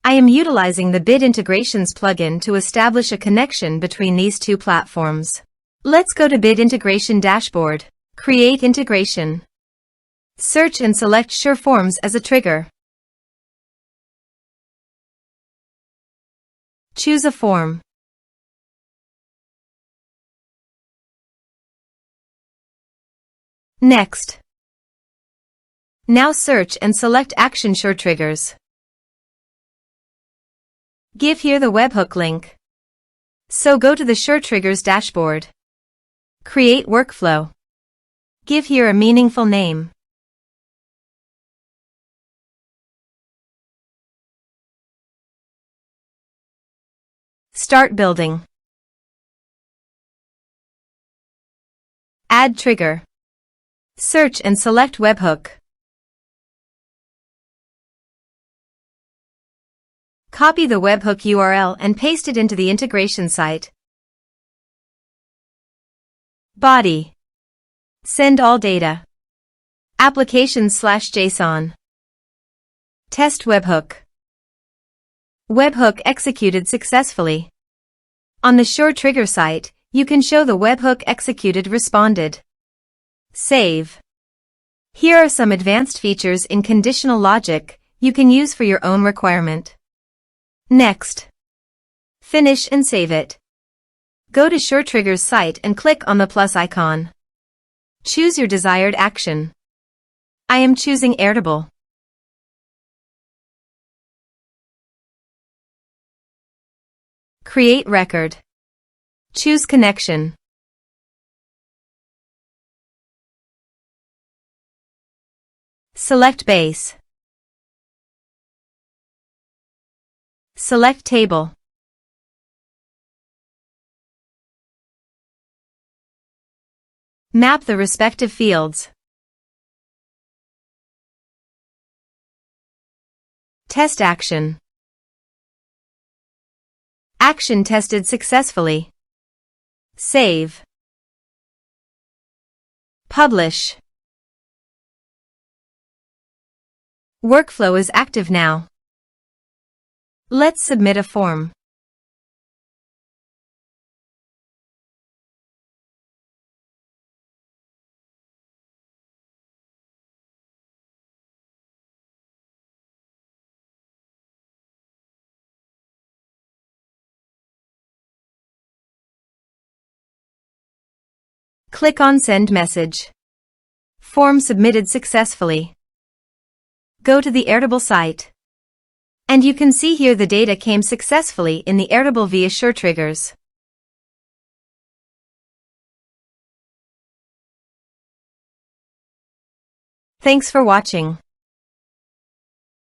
I am utilizing the Bit Integrations plugin to establish a connection between these two platforms. Let's go to Bit Integration Dashboard. Create integration. Search and select SureForms as a trigger. Choose a form. Next. Now search and select Action SureTriggers. Give here the webhook link. So go to the SureTriggers dashboard. Create workflow. Give here a meaningful name. Start building. Add trigger. Search and select webhook. Copy the webhook URL and paste it into the integration site. Body. Send all data. Applications/JSON. Test webhook. Webhook executed successfully. On the SureTrigger site, you can show the webhook executed responded. Save. Here are some advanced features in conditional logic you can use for your own requirement. Next. Finish and save it. Go to SureTriggers site and click on the plus icon. Choose your desired action. I am choosing Airtable. Create record. Choose connection. Select base. Select table. Map the respective fields. Test action. Action tested successfully. Save. Publish. Workflow is active now. Let's submit a form. Click on Send Message. Form submitted successfully. Go to the Airtable site. And you can see here the data came successfully in the Airtable via SureTriggers. Thanks for watching.